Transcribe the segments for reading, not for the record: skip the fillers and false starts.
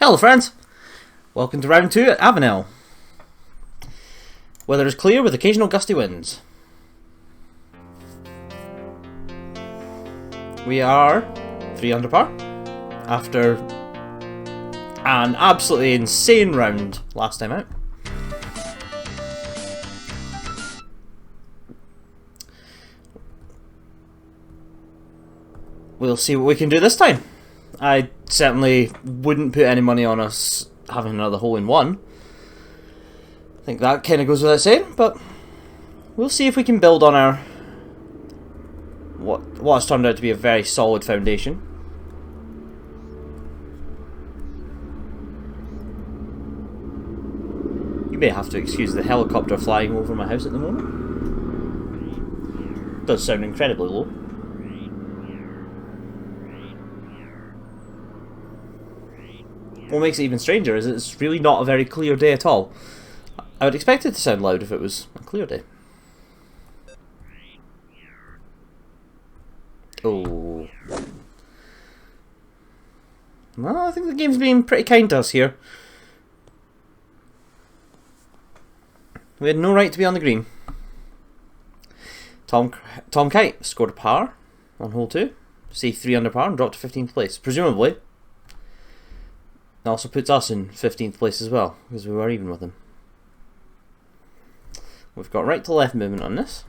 Hello friends! Welcome to round 2 at Avenel. Weather is clear with occasional gusty winds. We are 3 under par after an absolutely insane round last time out. We'll see what we can do this time. I certainly wouldn't put any money on us having another hole in one. I think that kind of goes without saying, but we'll see if we can build on our what has turned out to be a very solid foundation. You may have to excuse the helicopter flying over my house at the moment. It does sound incredibly low. What makes it even stranger is it's really not a very clear day at all. I would expect it to sound loud if it was a clear day. Oh. Well, I think the game's being pretty kind to us here. We had no right to be on the green. Tom Kite scored a par on hole 2. See 3 under par and dropped to 15th place. Presumably, it also puts us in 15th place as well, because we were even with him. We've got right to left movement on this.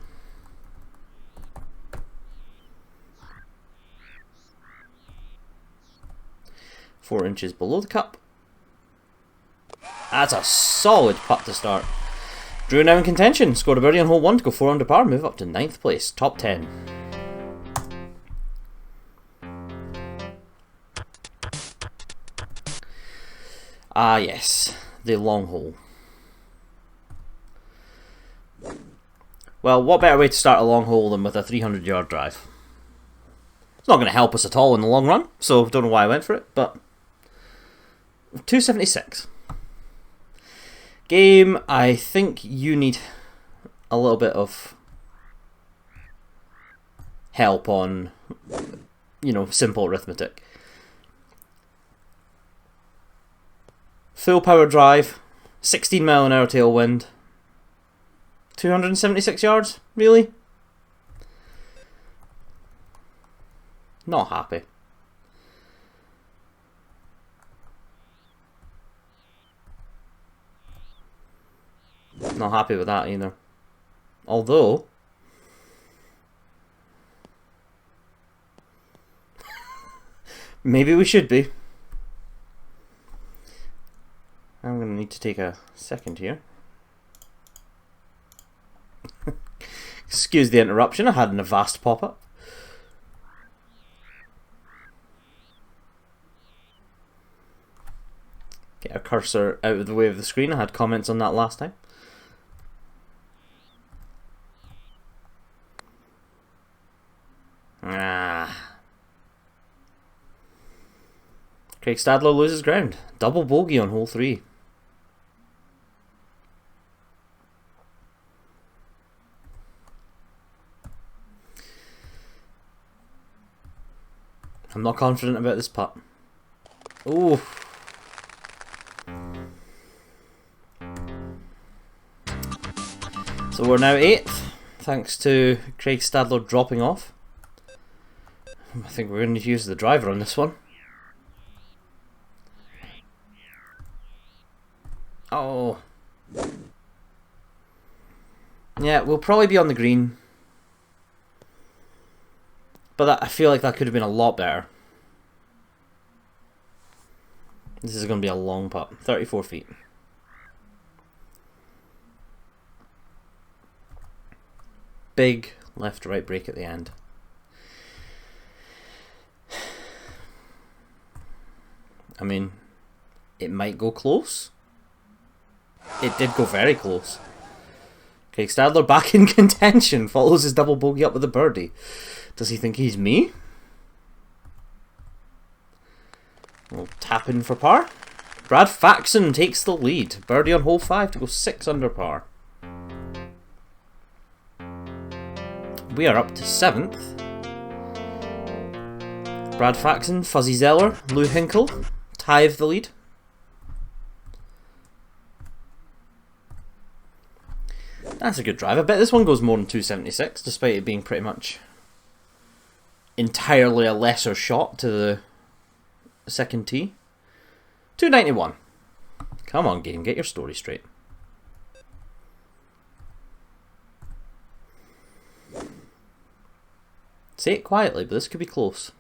Four inches below the cup. That's a solid putt to start. Drew now in contention. Scored a birdie on hole 1 to go 4 under par, move up to 9th place, top 10. Ah yes, the long hole. Well, what better way to start a long hole than with a 300-yard drive? It's not going to help us at all in the long run, so don't know why I went for it, but 276. Game, I think you need a little bit of help on, simple arithmetic. Full power drive, 16-mile-an-hour tailwind, 276 yards? Really? Not happy. Not happy with that either. Although, maybe we should be. I'm going to need to take a second here. Excuse the interruption, I had an Avast pop-up. Get our cursor out of the way of the screen, I had comments on that last time. Craig Stadler loses ground. Double bogey on hole 3. I'm not confident about this putt. Ooh. So we're now 8th, thanks to Craig Stadler dropping off. I think we're going to use the driver on this one. Oh. Yeah, we'll probably be on the green. But I feel like that could have been a lot better. This is going to be a long putt. 34 feet. Big left to right break at the end. I mean, it might go close. It did go very close. Craig Stadler back in contention. Follows his double bogey up with a birdie. Does he think he's me? We'll tap in for par. Brad Faxon takes the lead. Birdie on hole 5 to go 6 under par. We are up to 7th. Brad Faxon, Fuzzy Zeller, Lou Hinkle, tie of the lead. That's a good drive. I bet this one goes more than 276, despite it being pretty much entirely a lesser shot to the second tee. 291. Come on, game, get your story straight. Say it quietly, but this could be close.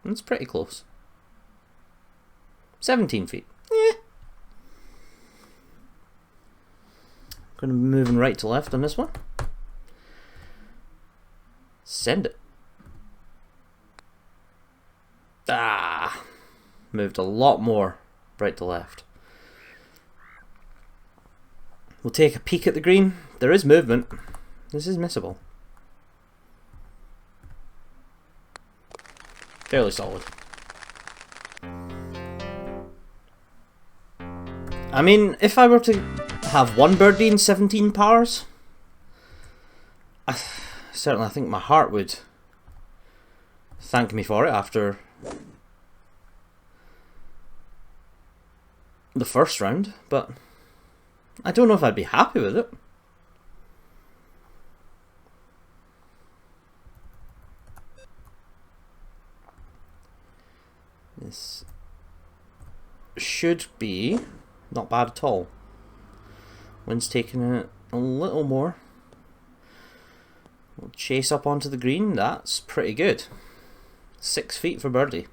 It's pretty close. 17 feet. Yeah. Going to be moving right to left on this one. Send it. Ah, moved a lot more right to left. We'll take a peek at the green. There is movement. This is missable. Fairly solid. I mean, if I were to have one birdie in 17 pars, certainly I think my heart would thank me for it after the first round, but I don't know if I'd be happy with it. This should be not bad at all. Wind's taking it a little more. We'll chase up onto the green. That's pretty good. 6 feet for birdie.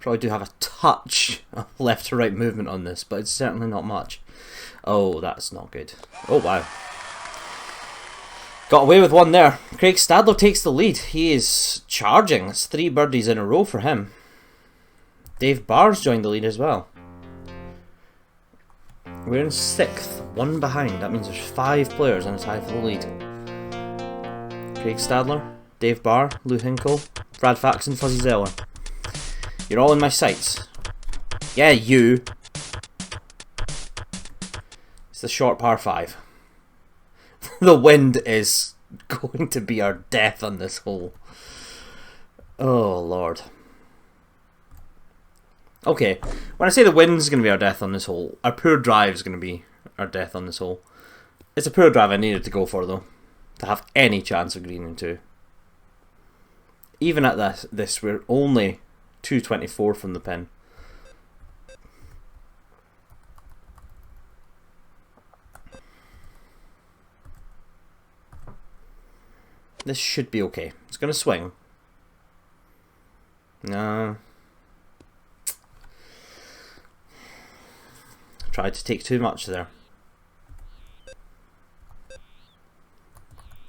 Probably do have a touch of left to right movement on this, but it's certainly not much. Oh, that's not good. Oh, wow. Got away with one there. Craig Stadler takes the lead. He is charging. It's 3 birdies in a row for him. Dave Barr's joined the lead as well. We're in 6th, 1 behind. That means there's 5 players in a tie for the lead. Craig Stadler, Dave Barr, Lou Hinkle, Brad Faxon, Fuzzy Zeller. You're all in my sights. Yeah, you. It's the short par 5. The wind is going to be our death on this hole. Oh, Lord. Okay, when I say the wind's going to be our death on this hole, our poor drive is going to be our death on this hole. It's a poor drive I needed to go for, though, to have any chance of greening 2. Even at this, we're only 224 from the pin. This should be okay. It's going to swing. No. Tried to take too much there.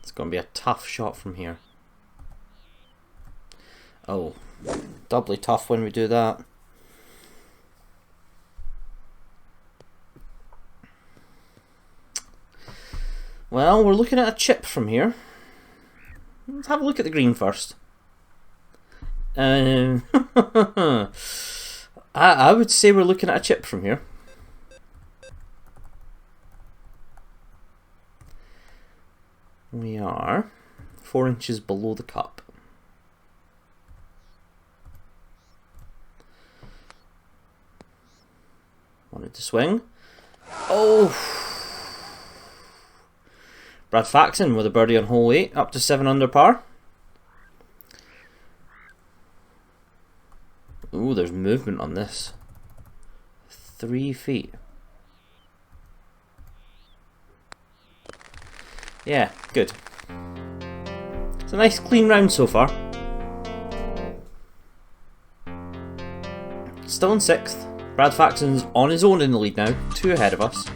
It's going to be a tough shot from here. Oh, doubly tough when we do that. Well, we're looking at a chip from here. Let's have a look at the green first. I would say we're looking at a chip from here. We are 4 inches below the cup. Wanted to swing. Oh! Brad Faxon with a birdie on hole 8, up to 7 under par. Ooh, there's movement on this. 3 feet. Yeah, good. It's a nice clean round so far. Still in 6th. Brad Faxon's on his own in the lead now, 2 ahead of us.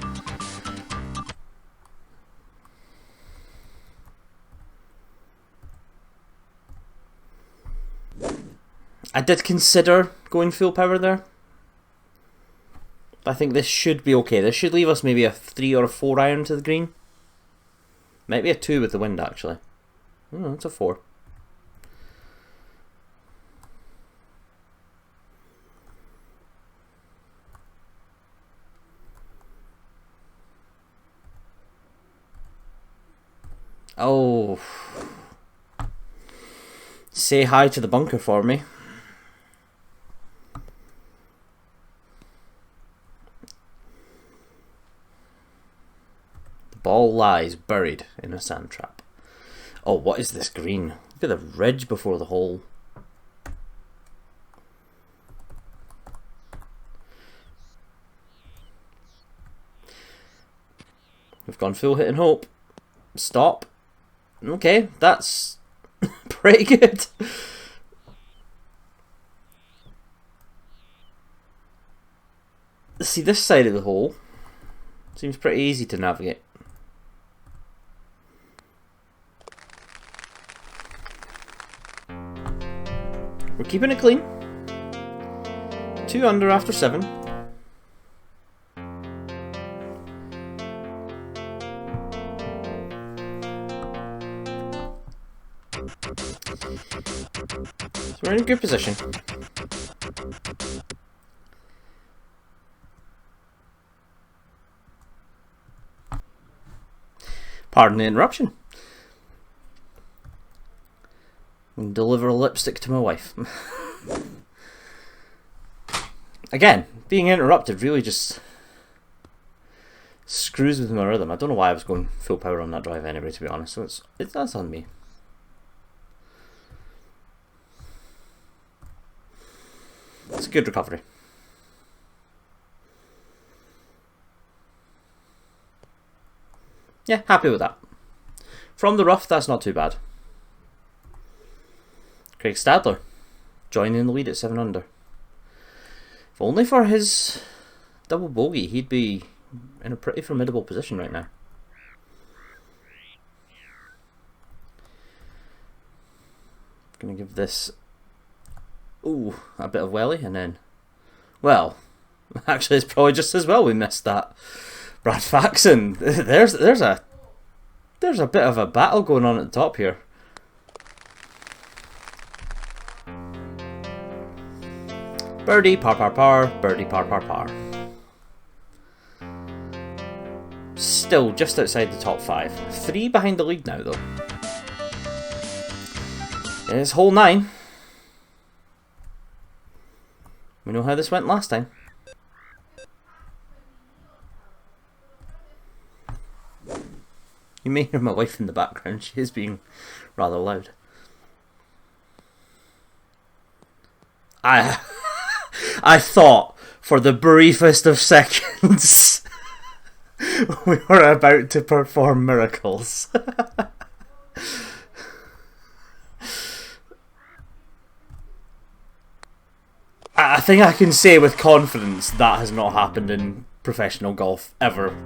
I did consider going full power there. But I think this should be okay. This should leave us maybe a 3 or a 4 iron to the green. Might be a 2 with the wind, actually. Oh, it's a 4. Oh. say hi to the bunker for me. The ball lies buried in a sand trap. Oh, what is this green? Look at the ridge before the hole. We've gone full hit and hope. Stop. Okay, that's pretty good. See, this side of the hole seems pretty easy to navigate. We're keeping it clean. 2 under after 7. So we're in a good position. Pardon the interruption. And deliver a lipstick to my wife. Again, being interrupted really just screws with my rhythm. I don't know why I was going full power on that drive anyway, to be honest. So that's on me. It's a good recovery. Yeah, happy with that. From the rough, that's not too bad. Craig Stadler joining the lead at 7 under. If only for his double bogey, he'd be in a pretty formidable position right now. Gonna give this a bit of welly, and then, well, actually it's probably just as well we missed that. Brad Faxon, there's a bit of a battle going on at the top here. Birdie, par par par, birdie, par par par. Still just outside the top 5. 3 behind the lead now though. It's hole 9. We know how this went last time. You may hear my wife in the background, she is being rather loud. I thought for the briefest of seconds we were about to perform miracles. I think I can say with confidence that has not happened in professional golf ever.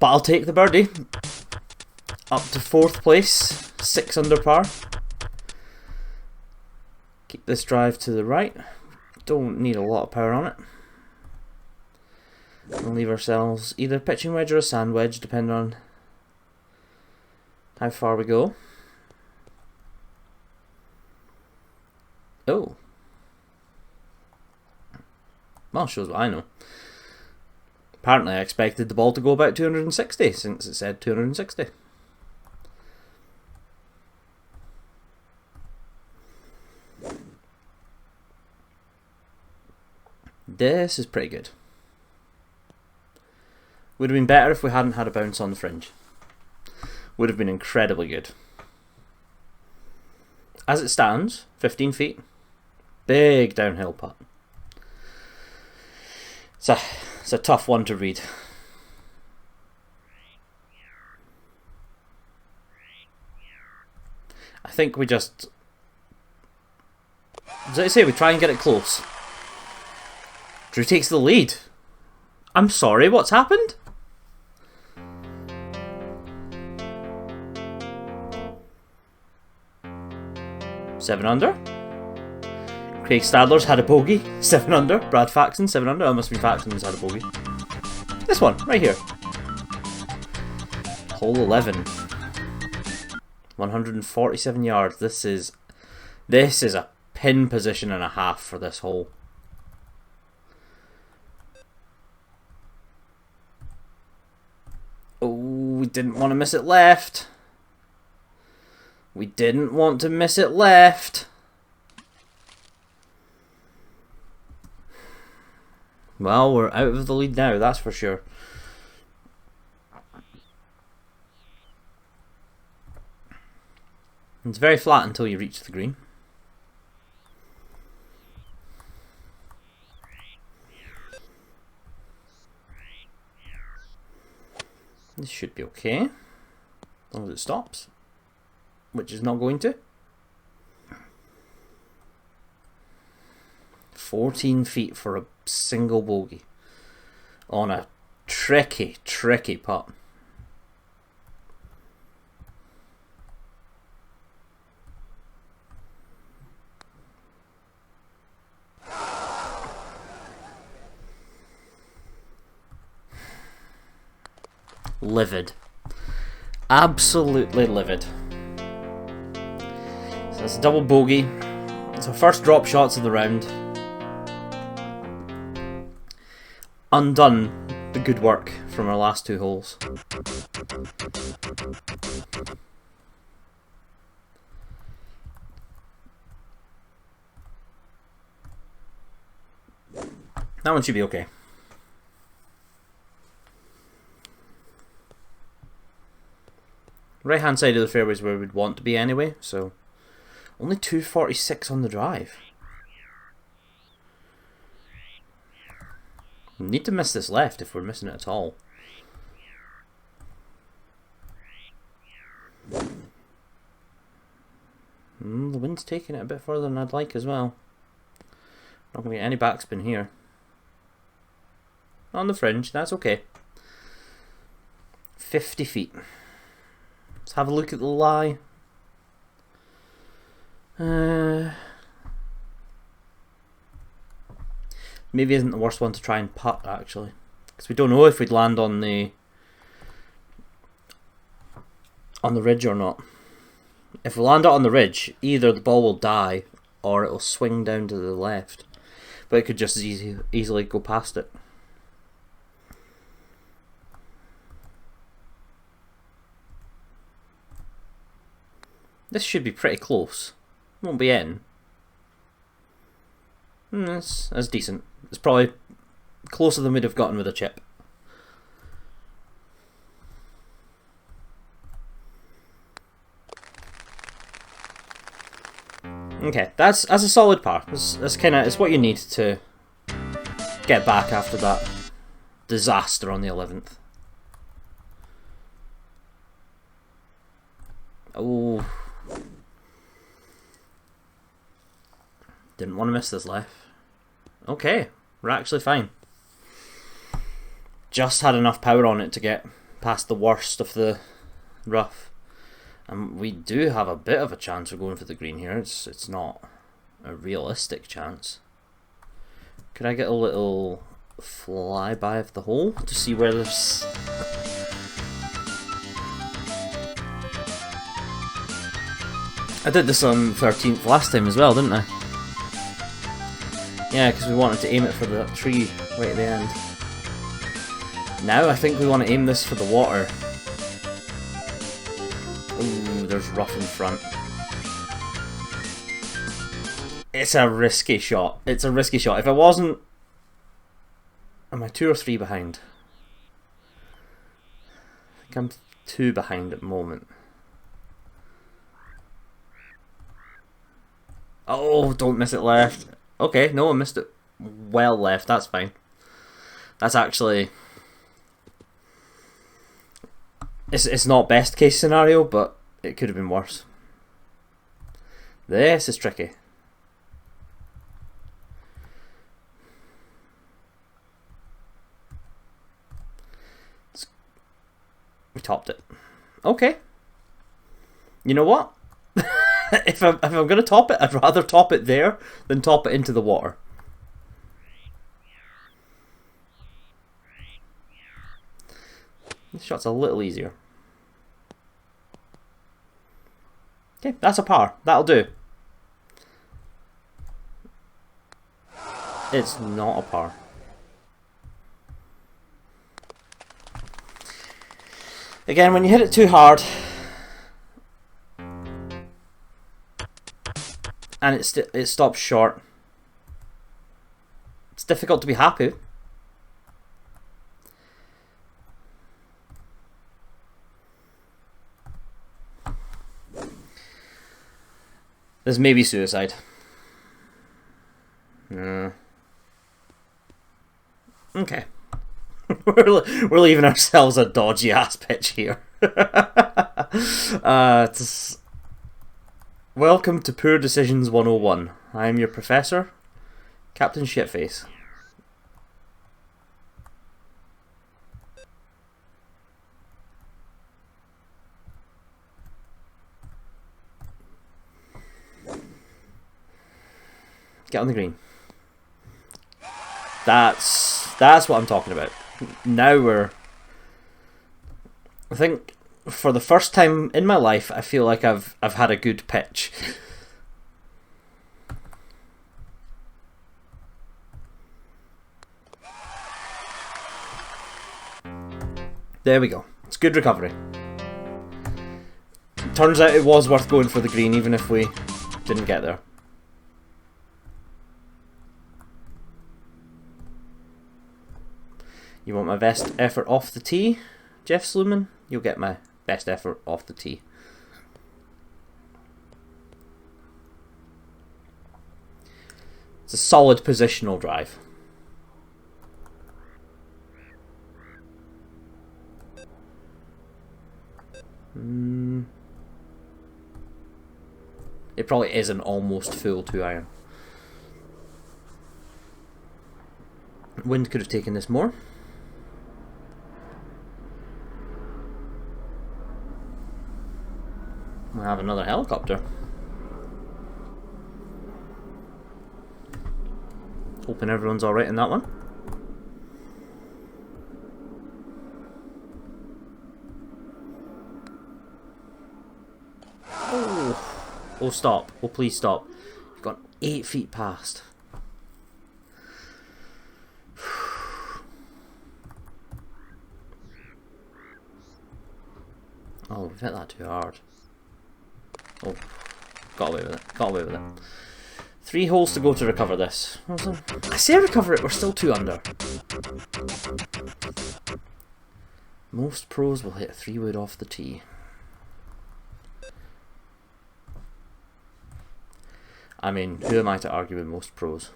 But I'll take the birdie. Up to 4th place, 6 under par. Keep this drive to the right. Don't need a lot of power on it. We'll leave ourselves either a pitching wedge or a sand wedge, depending on how far we go. Oh. Well, shows what I know. Apparently I expected the ball to go about 260, since it said 260. This is pretty good. Would have been better if we hadn't had a bounce on the fringe. Would have been incredibly good. As it stands, 15 feet. Big downhill putt. It's a tough one to read. I think we just... As I say, we try and get it close. Drew takes the lead. I'm sorry, what's happened? Seven under. Craig Stadler's had a bogey. 7 under. Brad Faxon, 7 under. That must be Faxon who's had a bogey. This one, right here. Hole 11. 147 yards. This is a pin position and a half for this hole. Oh, we didn't want to miss it left. We didn't want to miss it left. Well, we're out of the lead now, that's for sure. It's very flat until you reach the green. This should be okay, as long as it stops, which is not going to. 14 feet for a single bogey on a tricky putt. Livid. Absolutely livid. So it's a double bogey. It's our first drop shots of the round. Undone the good work from our last two holes. That one should be okay. Right hand side of the fairway is where we'd want to be anyway, so only 246 on the drive. We need to miss this left if we're missing it at all. The wind's taking it a bit further than I'd like as well. Not going to get any backspin here. On the fringe, that's okay. 50 feet. Let's have a look at the lie. Maybe isn't the worst one to try and putt, actually, because we don't know if we'd land on the ridge or not. If we land it on the ridge, either the ball will die or it will swing down to the left, but it could just easily go past it. This should be pretty close. Won't be in. That's decent. It's probably closer than we'd have gotten with a chip. Okay, that's a solid par. It's what you need to get back after that disaster on the 11th. Oh. Didn't want to miss this left. Okay, we're actually fine. Just had enough power on it to get past the worst of the rough. And we do have a bit of a chance of going for the green here. It's not a realistic chance. Could I get a little flyby of the hole to see where there's... I did this on 13th last time as well, didn't I? Yeah, because we wanted to aim it for the tree right at the end. Now I think we want to aim this for the water. Ooh, there's rough in front. It's a risky shot. It's a risky shot. If I wasn't... Am I 2 or 3 behind? I think I'm 2 behind at the moment. Oh, don't miss it left. Okay, no, I missed it well left. That's fine. That's actually... It's not best case scenario, but it could have been worse. This is tricky. We topped it. Okay. You know what? if I'm gonna top it, I'd rather top it there than top it into the water. This shot's a little easier. Okay, that's a par. That'll do. It's not a par. Again, when you hit it too hard, and it stops short. It's difficult to be happy. This may be suicide. Okay. We're leaving ourselves a dodgy ass pitch here. Welcome to Poor Decisions 101. I am your professor, Captain Shitface. Get on the green. That's what I'm talking about. Now I think for the first time in my life, I feel like I've had a good pitch. There we go. It's good recovery. Turns out it was worth going for the green, even if we didn't get there. You want my best effort off the tee, Jeff Sluman? You'll get my best effort off the tee. It's a solid positional drive. It probably is an almost full 2-iron. Wind could have taken this more. We'll have another helicopter. Hoping everyone's alright in that one. Oh, stop. Oh, please stop. You've gone 8 feet past. Oh, we've hit that too hard. Oh, got away with it. Got away with it. 3 holes to go to recover this. I say recover it, we're still 2 under. Most pros will hit a 3-wood off the tee. I mean, who am I to argue with most pros?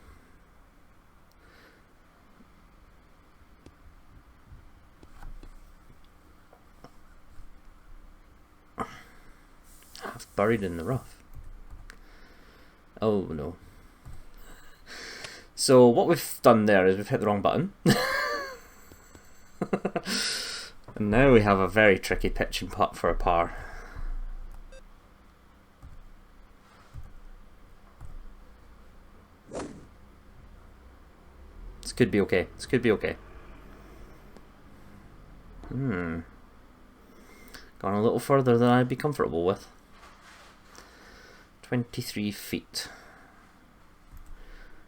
Half buried in the rough. Oh no. So what we've done there is we've hit the wrong button. And now we have a very tricky pitch and putt for a par. This could be okay. This could be okay. Gone a little further than I'd be comfortable with. 23 feet.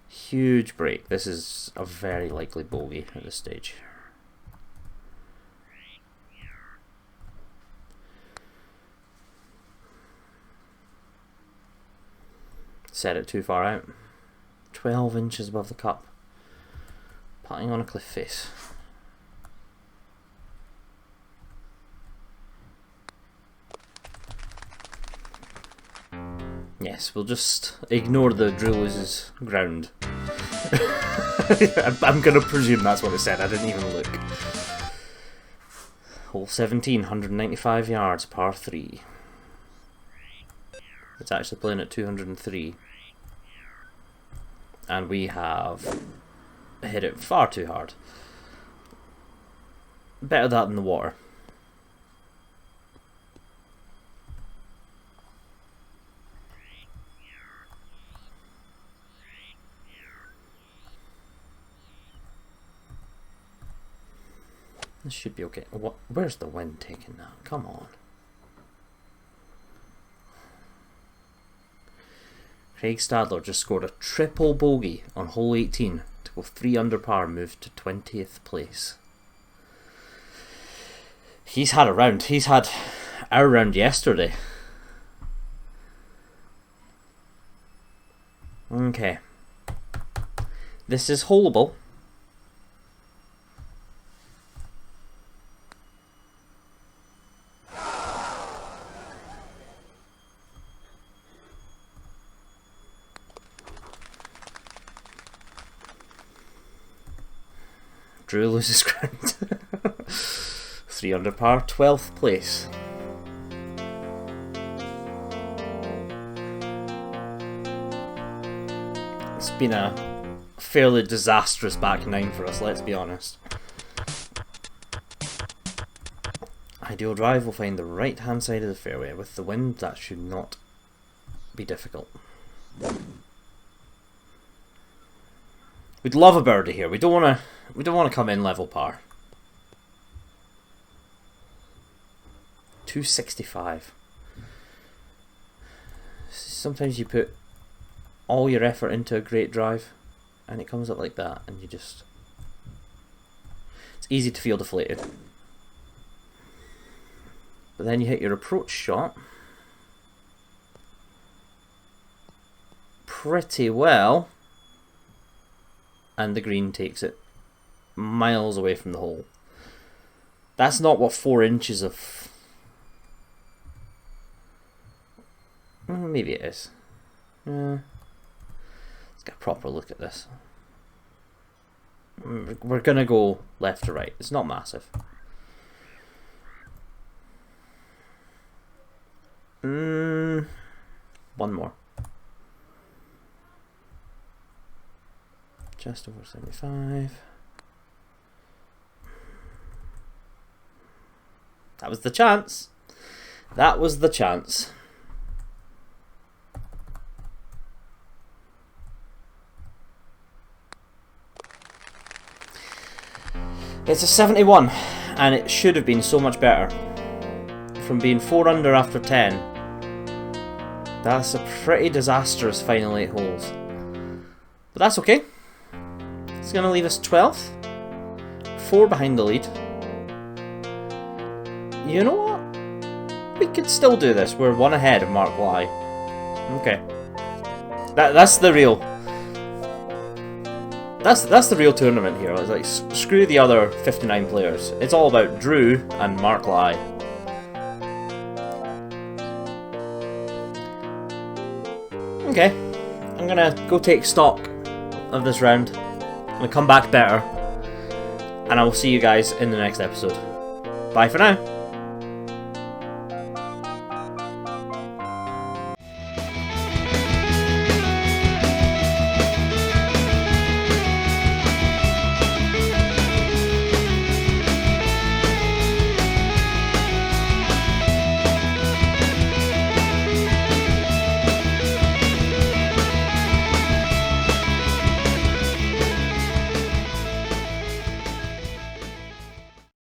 Huge break. This is a very likely bogey at this stage. Set it too far out. 12 inches above the cup. Putting on a cliff face. Yes, we'll just ignore the drill loses ground. I'm gonna presume that's what it said, I didn't even look. Hole 17, 195 yards, par 3. It's actually playing at 203. And we have hit it far too hard. Better that than the water. This should be okay. What? Where's the wind taking that? Come on. Craig Stadler just scored a triple bogey on hole 18 to go 3 under par, moved to 20th place. He's had a round. He's had our round yesterday. Okay. This is holeable. Drew loses ground. 3 under par, 12th place. It's been a fairly disastrous back nine for us, let's be honest. Ideal drive will find the right hand side of the fairway. With the wind, that should not be difficult. We'd love a birdie here. We don't want to come in level par. 265. Sometimes you put all your effort into a great drive and it comes up like that and you just... It's easy to feel deflated. But then you hit your approach shot pretty well and the green takes it miles away from the hole. That's not what 4 inches of... Maybe it is. Let's get a proper look at this. We're going to go left to right. It's not massive. One more. Just over 75. That was the chance. That was the chance. It's a 71, and it should have been so much better. From being 4 under after 10. That's a pretty disastrous final 8 holes. But that's okay. It's going to leave us 12th. 4 behind the lead. You know what? We could still do this. We're 1 ahead of Mark Y. Okay. That's the real... That's the real tournament here. It's like, screw the other 59 players. It's all about Drew and Mark Lai. Okay, I'm gonna go take stock of this round. I'm gonna come back better, and I will see you guys in the next episode. Bye for now.